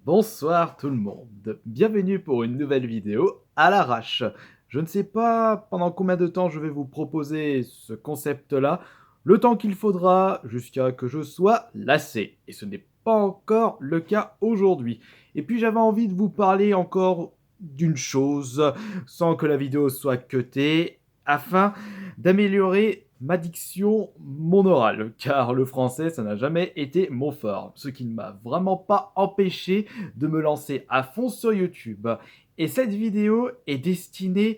Bonsoir tout le monde, bienvenue pour une nouvelle vidéo à l'arrache. Je ne sais pas pendant combien de temps je vais vous proposer ce concept-là, le temps qu'il faudra jusqu'à que je sois lassé. Et ce n'est pas encore le cas aujourd'hui. Et puis j'avais envie de vous parler encore d'une chose, sans que la vidéo soit cutée, afin d'améliorer ma diction, mon oral, car le français, ça n'a jamais été mon fort, ce qui ne m'a vraiment pas empêché de me lancer à fond sur YouTube. Et cette vidéo est destinée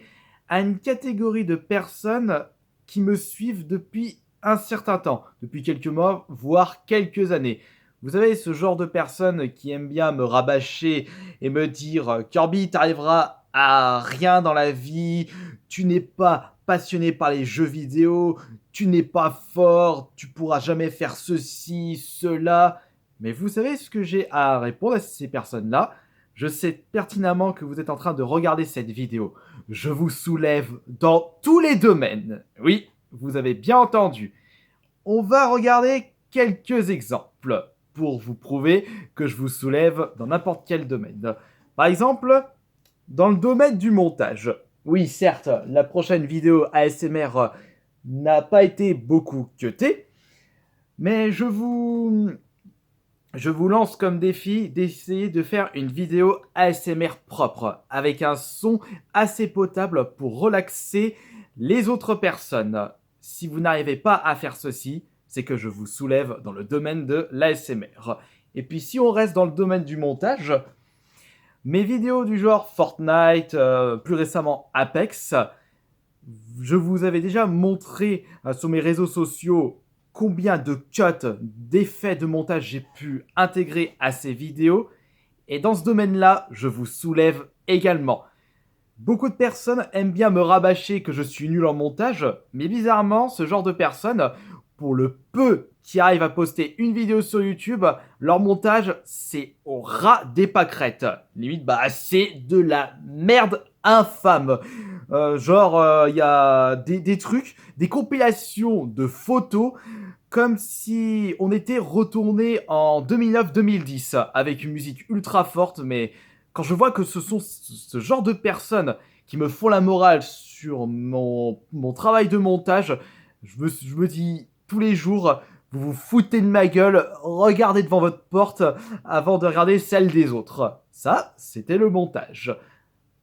à une catégorie de personnes qui me suivent depuis un certain temps, depuis quelques mois, voire quelques années. Vous savez, ce genre de personnes qui aiment bien me rabâcher et me dire Kirby, t'arriveras à rien dans la vie, tu n'es pas passionné par les jeux vidéo, tu n'es pas fort, tu pourras jamais faire ceci, cela. Mais vous savez ce que j'ai à répondre à ces personnes-là? Je sais pertinemment que vous êtes en train de regarder cette vidéo. Je vous soulève dans tous les domaines. Oui, vous avez bien entendu. On va regarder quelques exemples pour vous prouver que je vous soulève dans n'importe quel domaine. Par exemple, dans le domaine du montage. Oui, certes, la prochaine vidéo ASMR n'a pas été beaucoup cutée, mais je vous lance comme défi d'essayer de faire une vidéo ASMR propre, avec un son assez potable pour relaxer les autres personnes. Si vous n'arrivez pas à faire ceci, c'est que je vous soulève dans le domaine de l'ASMR. Et puis si on reste dans le domaine du montage, mes vidéos du genre Fortnite, plus récemment Apex, je vous avais déjà montré sur mes réseaux sociaux combien de cuts, d'effets de montage j'ai pu intégrer à ces vidéos. Et dans ce domaine-là, je vous soulève également. Beaucoup de personnes aiment bien me rabâcher que je suis nul en montage, mais bizarrement, ce genre de personnes, pour le peu qui arrivent à poster une vidéo sur YouTube, leur montage, c'est au ras des pâquerettes. Limite, c'est de la merde infâme. Il y a des trucs, des compilations de photos, comme si on était retourné en 2009-2010, avec une musique ultra forte, mais quand je vois que ce sont ce genre de personnes qui me font la morale sur mon travail de montage, je me dis tous les jours, vous vous foutez de ma gueule, regardez devant votre porte avant de regarder celle des autres. Ça, c'était le montage.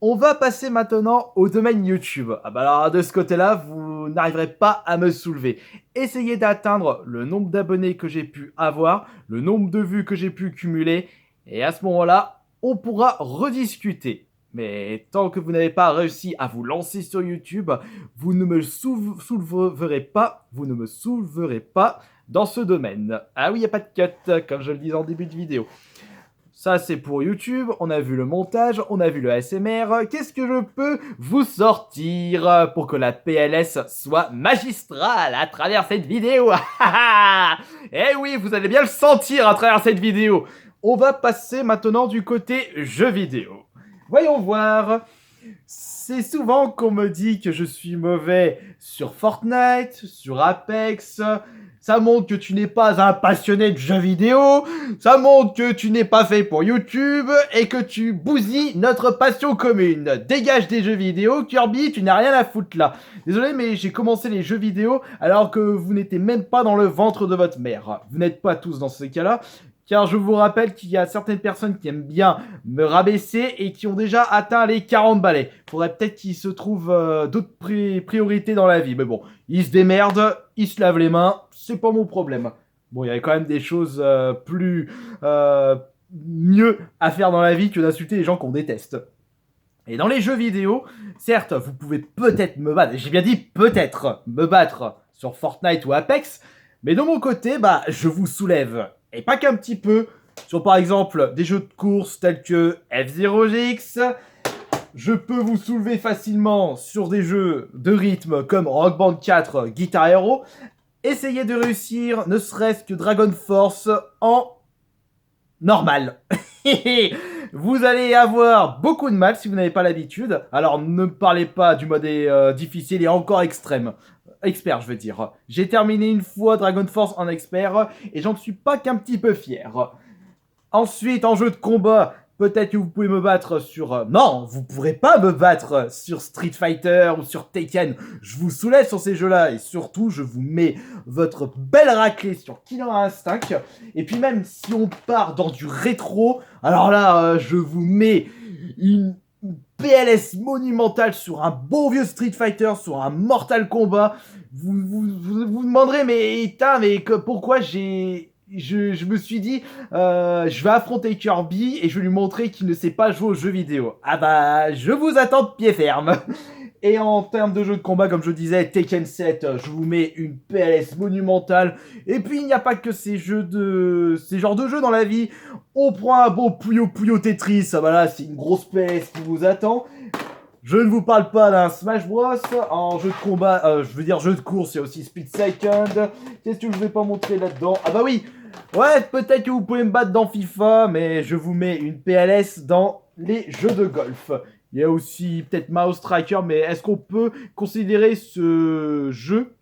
On va passer maintenant au domaine YouTube. Ah bah alors de ce côté-là, vous n'arriverez pas à me soulever. Essayez d'atteindre le nombre d'abonnés que j'ai pu avoir, le nombre de vues que j'ai pu cumuler, et à ce moment-là, on pourra rediscuter. Mais tant que vous n'avez pas réussi à vous lancer sur YouTube, vous ne me souleverez pas, vous ne me souleverez pas dans ce domaine. Ah oui, il n'y a pas de cut, comme je le disais en début de vidéo. Ça, c'est pour YouTube. On a vu le montage, on a vu le ASMR. Qu'est-ce que je peux vous sortir pour que la PLS soit magistrale à travers cette vidéo? Eh oui, vous allez bien le sentir à travers cette vidéo. On va passer maintenant du côté jeux vidéo. Voyons voir. C'est souvent qu'on me dit que je suis mauvais sur Fortnite, sur Apex. Ça montre que tu n'es pas un passionné de jeux vidéo. Ça montre que tu n'es pas fait pour YouTube et que tu bousilles notre passion commune. Dégage des jeux vidéo, Kirby, tu n'as rien à foutre là. Désolé, mais j'ai commencé les jeux vidéo alors que vous n'étiez même pas dans le ventre de votre mère. Vous n'êtes pas tous dans ce cas-là. Car je vous rappelle qu'il y a certaines personnes qui aiment bien me rabaisser et qui ont déjà atteint les 40 balais. Faudrait peut-être qu'ils se trouvent d'autres priorités dans la vie. Mais bon, ils se démerdent, ils se lavent les mains, c'est pas mon problème. Bon, il y avait quand même des choses mieux à faire dans la vie que d'insulter les gens qu'on déteste. Et dans les jeux vidéo, certes, vous pouvez peut-être me battre, j'ai bien dit peut-être me battre sur Fortnite ou Apex, mais de mon côté, je vous soulève. Et pas qu'un petit peu, sur par exemple des jeux de course tels que F-Zero GX, je peux vous soulever facilement sur des jeux de rythme comme Rock Band 4, Guitar Hero. Essayez de réussir ne serait-ce que Dragon Force en normal. Vous allez avoir beaucoup de mal si vous n'avez pas l'habitude. Alors ne parlez pas du mode difficile et encore extrême. Expert, je veux dire. J'ai terminé une fois Dragon Force en expert et j'en suis pas qu'un petit peu fier. Ensuite, en jeu de combat, peut-être que vous pouvez me battre sur... Non, vous pourrez pas me battre sur Street Fighter ou sur Tekken. Je vous soulève sur ces jeux-là et surtout, je vous mets votre belle raclée sur Killer Instinct. Et puis même si on part dans du rétro, alors là, je vous mets une PLS monumentale sur un bon vieux Street Fighter, sur un Mortal Kombat. Vous demanderez, mais pourquoi je me suis dit, je vais affronter Kirby et je vais lui montrer qu'il ne sait pas jouer aux jeux vidéo. Ah bah, je vous attends de pied ferme. Et en termes de jeux de combat, comme je disais, Tekken 7, je vous mets une PLS monumentale. Et puis, il n'y a pas que ces genres de jeux dans la vie. On prend un bon Puyo Puyo Tetris, voilà, c'est une grosse PLS qui vous attend. Je ne vous parle pas d'un Smash Bros. En jeu de combat, je veux dire jeu de course, il y a aussi Speed Second. Qu'est-ce que je vais pas montrer là-dedans? Ah bah oui, ouais, peut-être que vous pouvez me battre dans FIFA, mais je vous mets une PLS dans les jeux de golf. Il y a aussi peut-être Mouse Striker, mais est-ce qu'on peut considérer ce jeu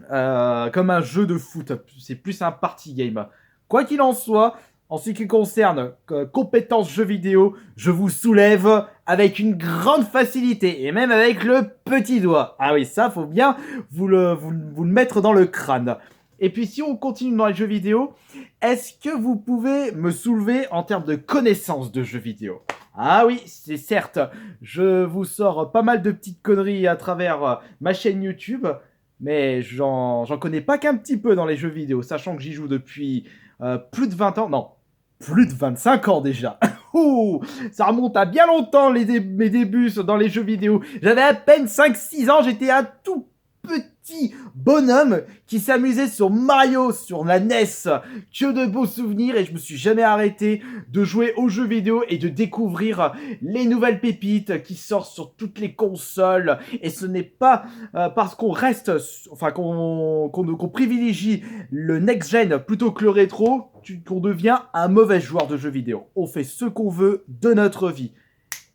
comme un jeu de foot? C'est plus un party game. Quoi qu'il en soit, en ce qui concerne compétences jeux vidéo, je vous soulève avec une grande facilité et même avec le petit doigt. Ah oui, ça faut bien vous le mettre dans le crâne. Et puis si on continue dans les jeux vidéo, est-ce que vous pouvez me soulever en termes de connaissances de jeux vidéo? Ah oui, c'est certes, je vous sors pas mal de petites conneries à travers ma chaîne YouTube, mais j'en connais pas qu'un petit peu dans les jeux vidéo, sachant que j'y joue depuis plus de 20 ans, non, plus de 25 ans déjà. Ouh, ça remonte à bien longtemps mes débuts dans les jeux vidéo. J'avais à peine 5-6 ans, j'étais un tout petit bonhomme qui s'amusait sur Mario, sur la NES. Que de beaux souvenirs et je me suis jamais arrêté de jouer aux jeux vidéo et de découvrir les nouvelles pépites qui sortent sur toutes les consoles. Et ce n'est pas parce qu'on reste, enfin qu'on privilégie le next-gen plutôt que le rétro qu'on devient un mauvais joueur de jeux vidéo. On fait ce qu'on veut de notre vie.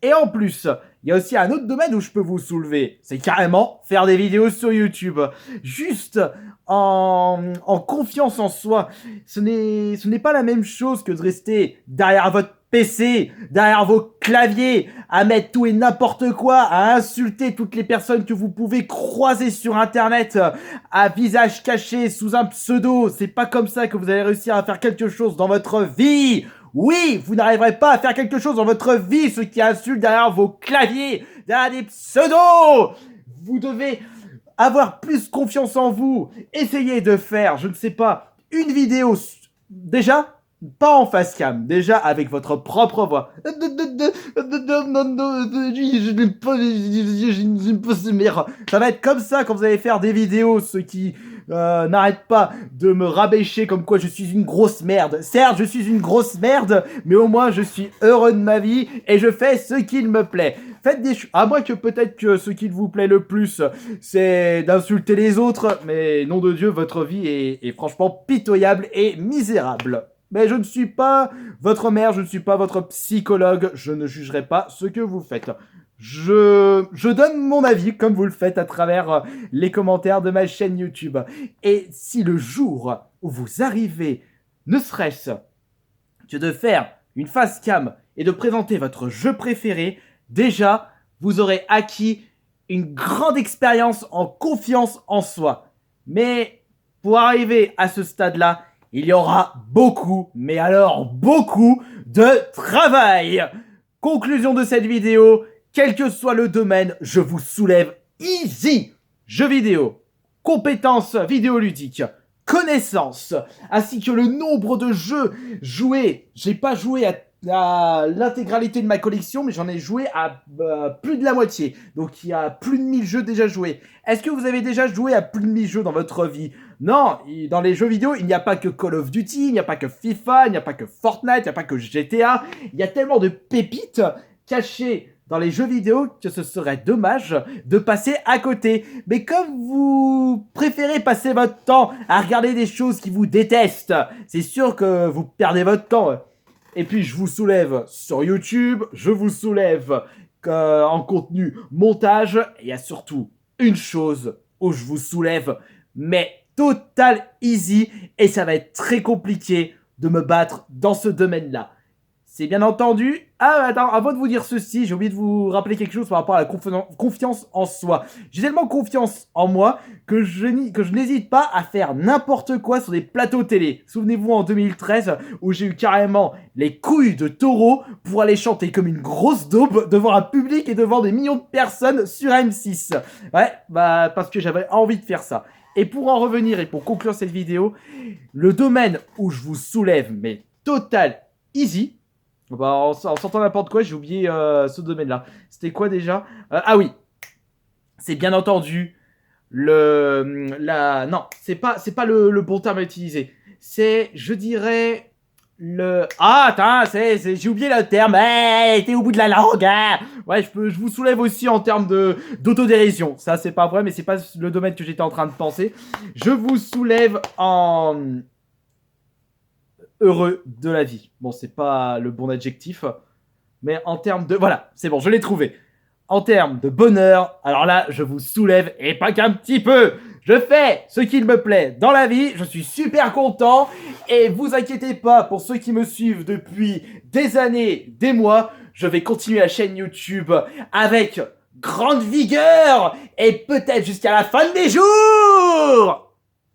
Et en plus, il y a aussi un autre domaine où je peux vous soulever. C'est carrément faire des vidéos sur YouTube. Juste en confiance en soi. Ce n'est pas la même chose que de rester derrière votre PC, derrière vos claviers, à mettre tout et n'importe quoi, à insulter toutes les personnes que vous pouvez croiser sur Internet, à visage caché, sous un pseudo. C'est pas comme ça que vous allez réussir à faire quelque chose dans votre vie. Oui, vous n'arriverez pas à faire quelque chose dans votre vie, ceux qui insultent derrière vos claviers, derrière des pseudos. Vous devez avoir plus confiance en vous. Essayez de faire, je ne sais pas, une vidéo. Déjà, pas en face cam, déjà avec votre propre voix. Je n'aime pas ce merde. Ça va être comme ça quand vous allez faire des vidéos, ceux qui n'arrêtent pas de me rabâcher comme quoi je suis une grosse merde. Certes, je suis une grosse merde, mais au moins je suis heureux de ma vie et je fais ce qu'il me plaît. Faites des choses. À moins que peut-être que ce qui vous plaît le plus, c'est d'insulter les autres, mais nom de Dieu, votre vie est franchement pitoyable et misérable. Mais je ne suis pas votre mère, je ne suis pas votre psychologue, je ne jugerai pas ce que vous faites. Je donne mon avis comme vous le faites à travers les commentaires de ma chaîne YouTube. Et si le jour où vous arrivez, ne serait-ce que de faire une face cam et de présenter votre jeu préféré, déjà, vous aurez acquis une grande expérience en confiance en soi. Mais pour arriver à ce stade-là, il y aura beaucoup, mais alors beaucoup, de travail. Conclusion de cette vidéo, quel que soit le domaine, je vous soulève easy. Jeux vidéo, compétences vidéoludiques, connaissances, ainsi que le nombre de jeux joués. J'ai pas joué à l'intégralité de ma collection, mais j'en ai joué à plus de la moitié. Donc il y a plus de 1000 jeux déjà joués. Est-ce que vous avez déjà joué à plus de 1000 jeux dans votre vie? Non, dans les jeux vidéo, il n'y a pas que Call of Duty, il n'y a pas que FIFA, il n'y a pas que Fortnite, il n'y a pas que GTA. Il y a tellement de pépites cachées dans les jeux vidéo que ce serait dommage de passer à côté. Mais comme vous préférez passer votre temps à regarder des choses qui vous détestent, c'est sûr que vous perdez votre temps. Et puis je vous soulève sur YouTube, je vous soulève en contenu montage. Il y a surtout une chose où je vous soulève, mais total easy, et ça va être très compliqué de me battre dans ce domaine-là. C'est bien entendu. Ah, attends, avant de vous dire ceci, j'ai oublié de vous rappeler quelque chose par rapport à la confiance en soi. J'ai tellement confiance en moi que je n'hésite pas à faire n'importe quoi sur des plateaux télé. Souvenez-vous en 2013 où j'ai eu carrément les couilles de taureau pour aller chanter comme une grosse daube devant un public et devant des millions de personnes sur M6. Ouais, bah parce que j'avais envie de faire ça. Et pour en revenir et pour conclure cette vidéo, le domaine où je vous soulève, mais total easy. Bah, en sortant n'importe quoi, j'ai oublié ce domaine-là. C'était quoi déjà ah oui, c'est bien entendu non, c'est pas le bon terme à utiliser. C'est, je dirais, ah, attends, j'ai oublié le terme. Hey, t'es au bout de la langue. Hein. Ouais, je vous soulève aussi en termes d'autodérision. Ça, c'est pas vrai, mais c'est pas le domaine que j'étais en train de penser. Je vous soulève en heureux de la vie. Bon, c'est pas le bon adjectif, mais en termes de... Voilà, c'est bon, je l'ai trouvé. En termes de bonheur, alors là, je vous soulève, et pas qu'un petit peu. Je fais ce qu'il me plaît dans la vie, je suis super content, et vous inquiétez pas, pour ceux qui me suivent depuis des années, des mois, je vais continuer la chaîne YouTube avec grande vigueur, et peut-être jusqu'à la fin des jours.